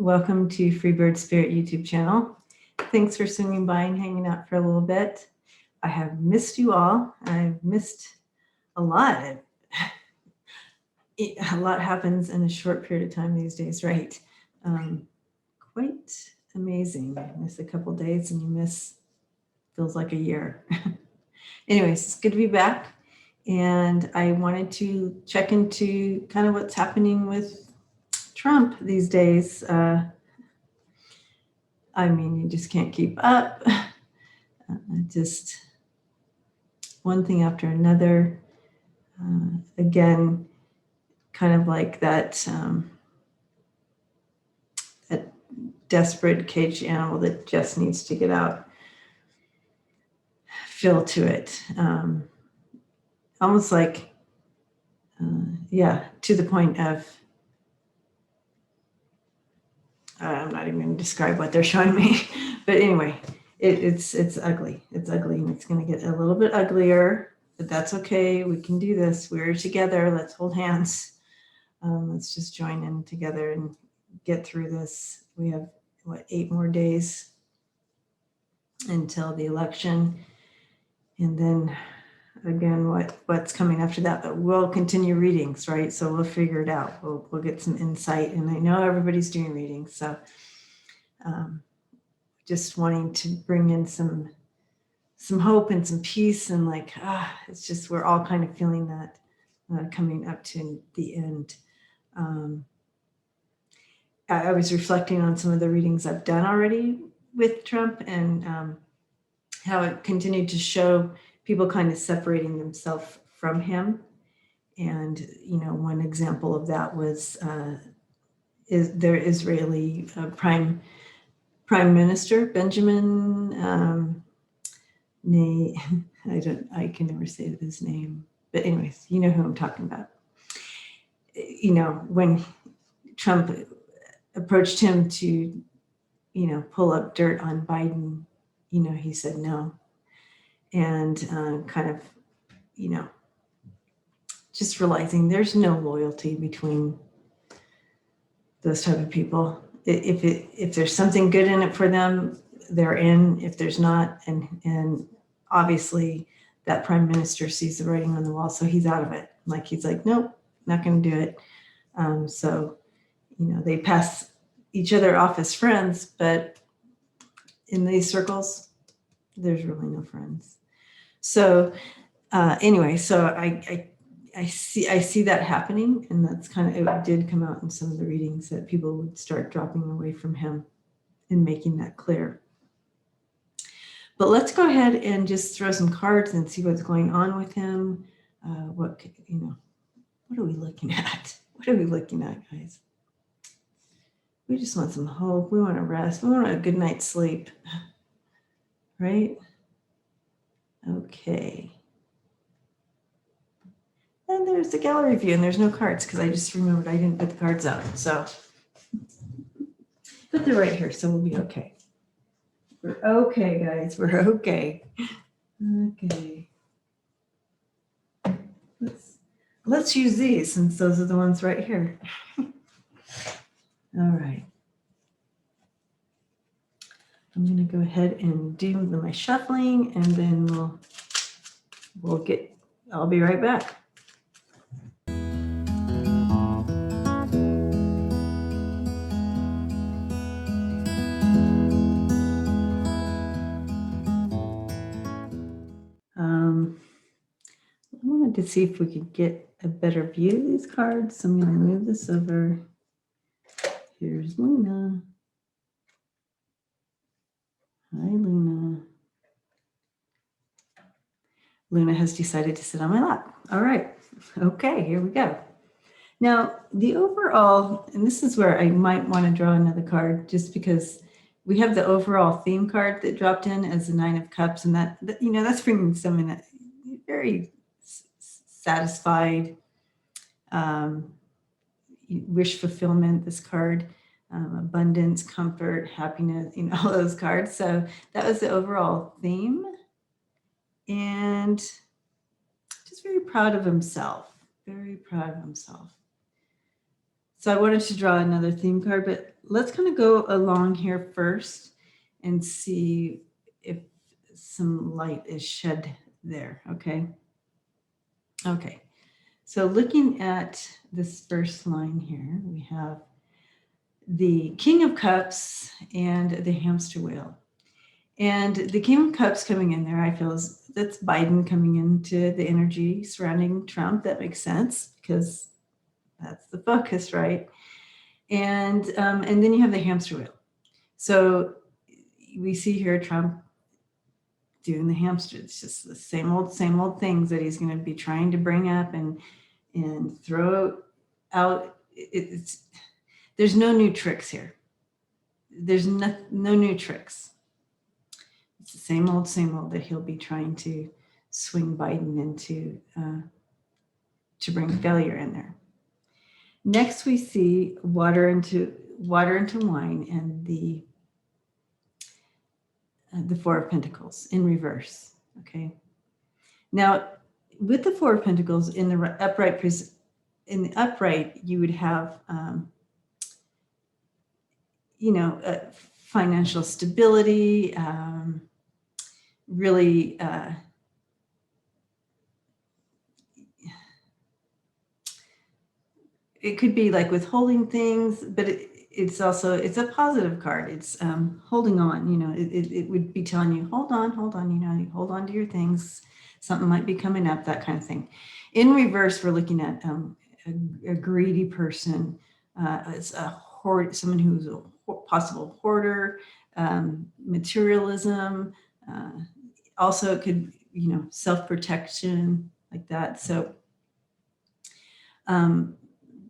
Welcome to Freebird Spirit YouTube channel. Thanks for swinging by and hanging out for a little bit. I have missed you all. I've missed a lot. A lot happens in a short period of time these days, right? Quite amazing. You miss a couple days and you miss, feels like a year. Anyways, it's good to be back. And I wanted to check into kind of what's happening with Trump these days. I mean, you just can't keep up. Just one thing after another. Again, kind of like that, that desperate caged animal that just needs to get out. Feel to it. Almost like, to the point of, I'm not even going to describe what they're showing me, but anyway, it's ugly. It's ugly, and it's going to get a little bit uglier, but that's okay. We can do this. We're together. Let's hold hands. Let's just join in together and get through this. We have, 8 more days until the election, and then again, what's coming after that, but we'll continue readings, right? So we'll figure it out. We'll get some insight, and I know everybody's doing readings, so just wanting to bring in some hope and some peace, and it's just, we're all kind of feeling that coming up to the end. I was reflecting on some of the readings I've done already with Trump, and how it continued to show people kind of separating themselves from him. And, one example of that was is their Israeli Prime Minister, Benjamin, I can never say his name, but anyways, you know who I'm talking about. When Trump approached him to, pull up dirt on Biden, he said no. And kind of, just realizing there's no loyalty between those type of people. If there's something good in it for them, they're in. If there's not, and obviously that prime minister sees the writing on the wall, so he's out of it. He's like, nope, not going to do it. So, they pass each other off as friends, but in these circles, there's really no friends. So anyway, so I see that happening, and that's kind of, it did come out in some of the readings that people would start dropping away from him and making that clear. But let's go ahead and just throw some cards and see what's going on with him. What are we looking at? What are we looking at, guys? We just want some hope. We want to rest. We want a good night's sleep, right? Okay. And there's the gallery view, and there's no cards because I just remembered I didn't put the cards out. So, but they're right here, so we'll be okay. We're okay, guys. We're okay. Okay. Let's use these since those are the ones right here. All right. I'm going to go ahead and do my shuffling, and then I'll be right back. I wanted to see if we could get a better view of these cards. So I'm going to move this over. Here's Luna. Hi, Luna. Luna has decided to sit on my lap. All right. Okay, here we go. Now, the overall, and this is where I might want to draw another card, just because we have the overall theme card that dropped in as the 9 of Cups, and that's bringing someone that very satisfied, wish fulfillment, this card, abundance, comfort, happiness, all those cards. So that was the overall theme. And just very proud of himself, very proud of himself. So I wanted to draw another theme card, but let's kind of go along here first and see if some light is shed there, okay? Okay, so looking at this first line here, we have the King of Cups and the hamster wheel. And the King of Cups coming in there, I feel that's Biden coming into the energy surrounding Trump. That makes sense because that's the focus, right? And then you have the hamster wheel. So we see here Trump doing the hamster. It's just the same old things that he's going to be trying to bring up and throw out. There's no new tricks here. There's no new tricks. It's the same old that he'll be trying to swing Biden into to bring failure in there. Next, we see water into wine and the Four of Pentacles in reverse. Okay. Now, with the Four of Pentacles in the upright, you would have financial stability, really it could be like withholding things, but it's a positive card. It's holding on. It would be telling you, hold on, hold on to your things. Something might be coming up, that kind of thing. In reverse, we're looking at a greedy person. It's a hoard, someone who's a possible hoarder, materialism. Also, it could, self-protection, like that. So,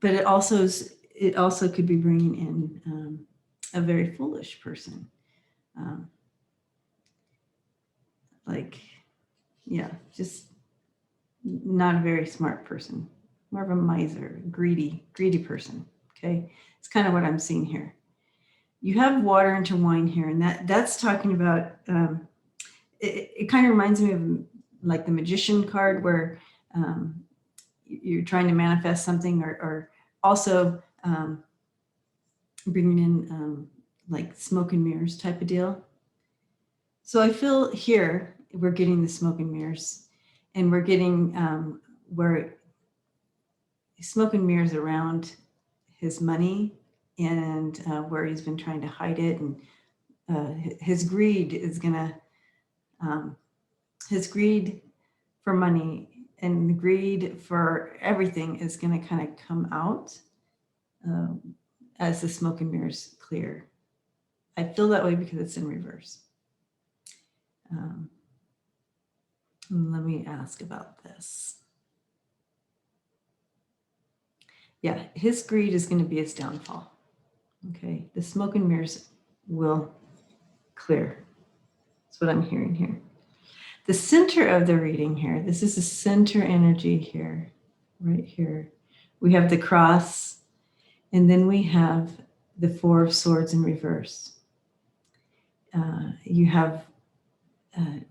but it also could be bringing in a very foolish person, just not a very smart person, more of a miser, greedy person. Okay, it's kind of what I'm seeing here. You have water into wine here, and that's talking about. It kind of reminds me of like the Magician card, where you're trying to manifest something, or also bringing in like smoke and mirrors type of deal. So I feel here we're getting the smoke and mirrors, and we're getting where smoke and mirrors around his money and where he's been trying to hide it, and his greed is gonna his greed for money and the greed for everything is going to kind of come out as the smoke and mirrors clear. I feel that way because it's in reverse. Let me ask about this. Yeah, his greed is going to be his downfall. Okay, the smoke and mirrors will clear. That's what I'm hearing here. The center of the reading here, this is the center energy here, right here. We have the cross, and then we have the Four of Swords in reverse. You have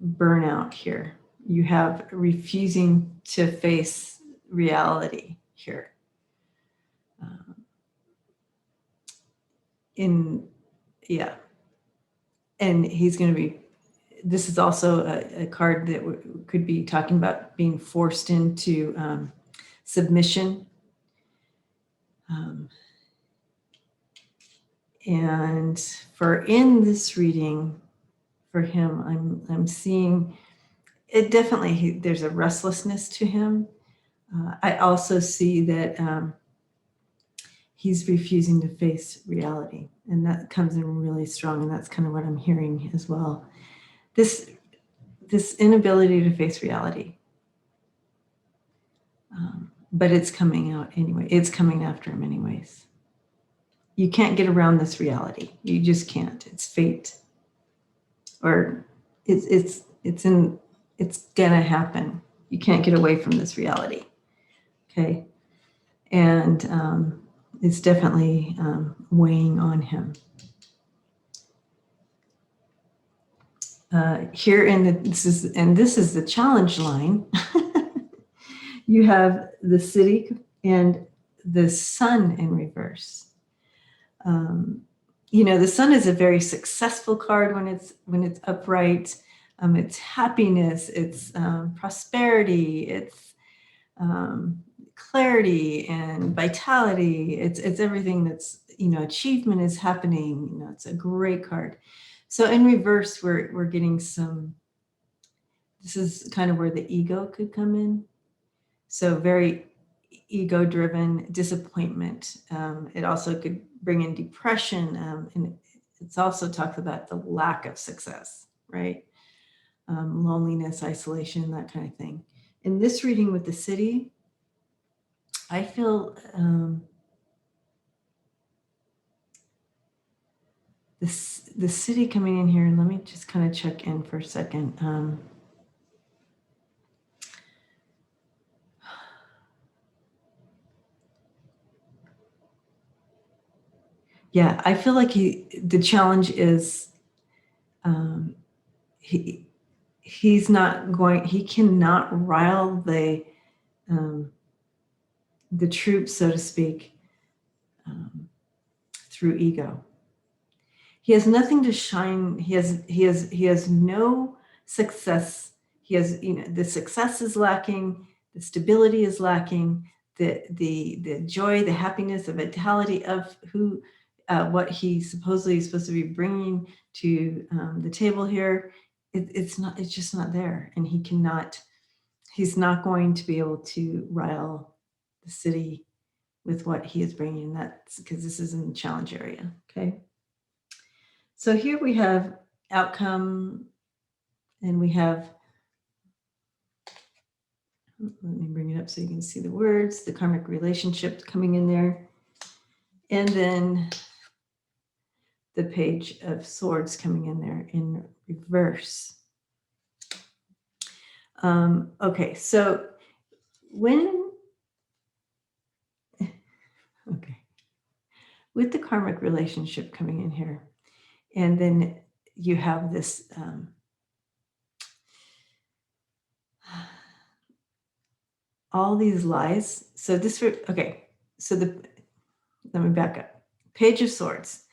burnout here. You have refusing to face reality here. And he's going to be, this is also a card that could be talking about being forced into submission. And for in this reading, for him, I'm seeing it definitely, there's a restlessness to him. I also see that he's refusing to face reality, and that comes in really strong, and that's kind of what I'm hearing as well. This inability to face reality, but it's coming out anyway. It's coming after him anyways. You can't get around this reality. You just can't. It's fate, or it's gonna happen. You can't get away from this reality. Okay, and it's definitely weighing on him. Here this is the challenge line. You have the city and the sun in reverse. The sun is a very successful card when it's upright. It's happiness, it's prosperity, it's clarity and vitality. It's everything that's, achievement is happening. It's a great card. So in reverse, we're getting some. This is kind of where the ego could come in. So very ego-driven disappointment. It also could bring in depression, and it's also talks about the lack of success, right? Loneliness, isolation, that kind of thing. In this reading with the city, I feel the city coming in here, and let me just kind of check in for a second. Yeah, I feel like the challenge is he cannot rile the troops, so to speak, through ego. He has nothing to shine. He has no success. He has, the success is lacking, the stability is lacking, the joy, the happiness, the vitality of what he supposedly is supposed to be bringing to the table here. It's just not there, and he's not going to be able to rile the city with what he is bringing. That's because this is in the challenge area. Okay. So here we have outcome, and we have, let me bring it up so you can see the words, the karmic relationship coming in there. And then the Page of Swords coming in there in reverse. Okay, so with the karmic relationship coming in here, and then you have this all these lies. So let me back up. Page of Swords,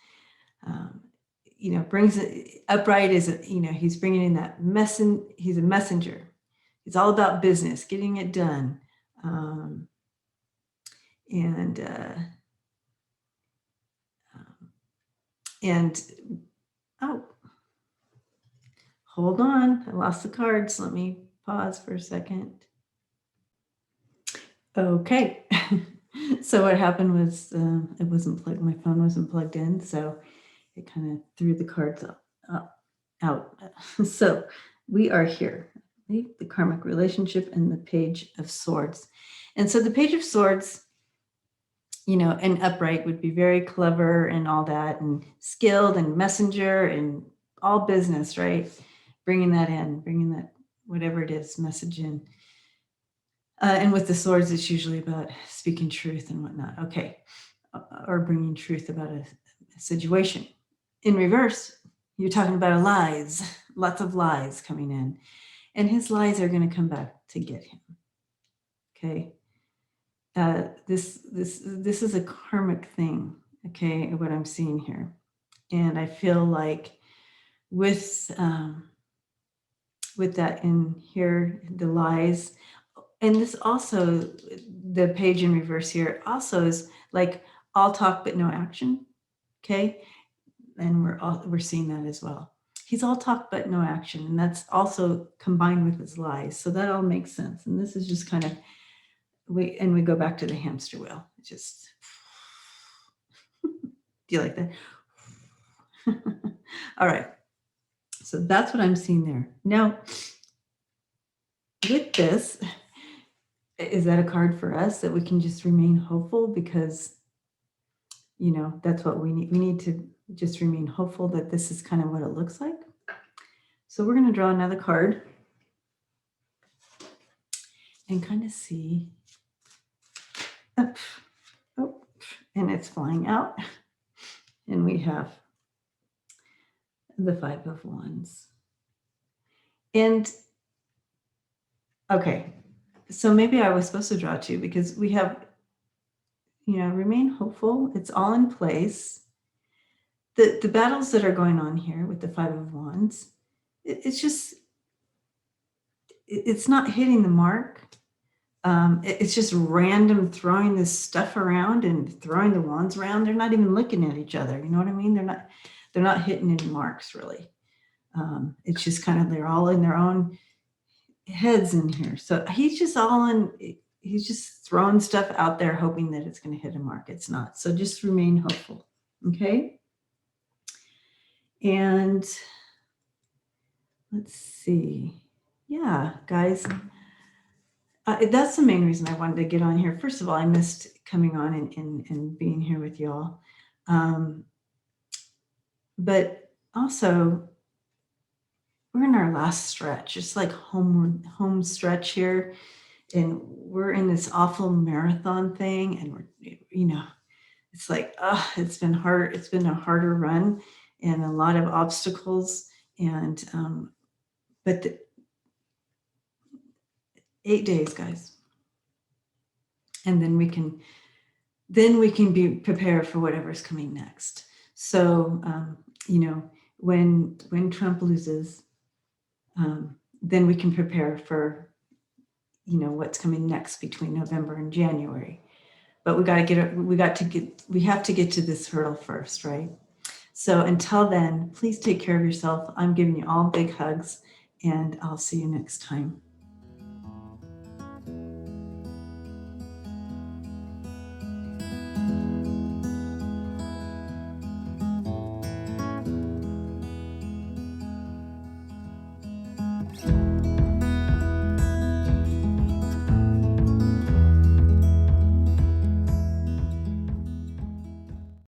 brings it upright is, he's bringing in that he's a messenger. It's all about business, getting it done. Hold on, I lost the cards. Let me pause for a second. Okay. So what happened was it wasn't plugged. My phone wasn't plugged in, so it kind of threw the cards out. So we are here, the karmic relationship and the Page of Swords. And so the Page of Swords, and upright would be very clever and all that, and skilled and messenger and all business, right? Bringing that whatever it is, message in. And with the swords, it's usually about speaking truth and whatnot. Okay. Or bringing truth about a situation. In reverse, you're talking about lies, lots of lies coming in. And his lies are going to come back to get him. Okay. This is a karmic thing. Okay. What I'm seeing here. And I feel like with that in here, the lies, and this also, the page in reverse here also is like all talk but no action. Okay. And we're seeing that as well. He's all talk but no action. And that's also combined with his lies. So that all makes sense. And this is just kind of, we go back to the hamster wheel. Just, do you like that? All right. So that's what I'm seeing there. Now, with this, is that a card for us that we can just remain hopeful? Because, that's what we need. We need to just remain hopeful that this is kind of what it looks like. So we're going to draw another card and kind of see. Oh, and it's flying out. And we have the Five of Wands. And, okay, so maybe I was supposed to draw two, because we have, remain hopeful. It's all in place. The battles that are going on here with the Five of Wands, it's not hitting the mark. It's just random throwing this stuff around and throwing the wands around. They're not even looking at each other. You know what I mean? They're not hitting any marks really. It's just kind of, they're all in their own heads in here. So he's just throwing stuff out there, hoping that it's going to hit a mark. It's not. So just remain hopeful. Okay. And let's see. Yeah, guys. That's the main reason I wanted to get on here. First of all, I missed coming on and being here with y'all. But also, we're in our last stretch. It's like home stretch here. And we're in this awful marathon thing. And we're, it's like, it's been hard. It's been a harder run and a lot of obstacles. And, but 8 days, guys. And then we can be prepared for whatever's coming next. So, when Trump loses, then we can prepare for, what's coming next between November and January. But we have to get to this hurdle first, right? So until then, please take care of yourself. I'm giving you all big hugs, and I'll see you next time.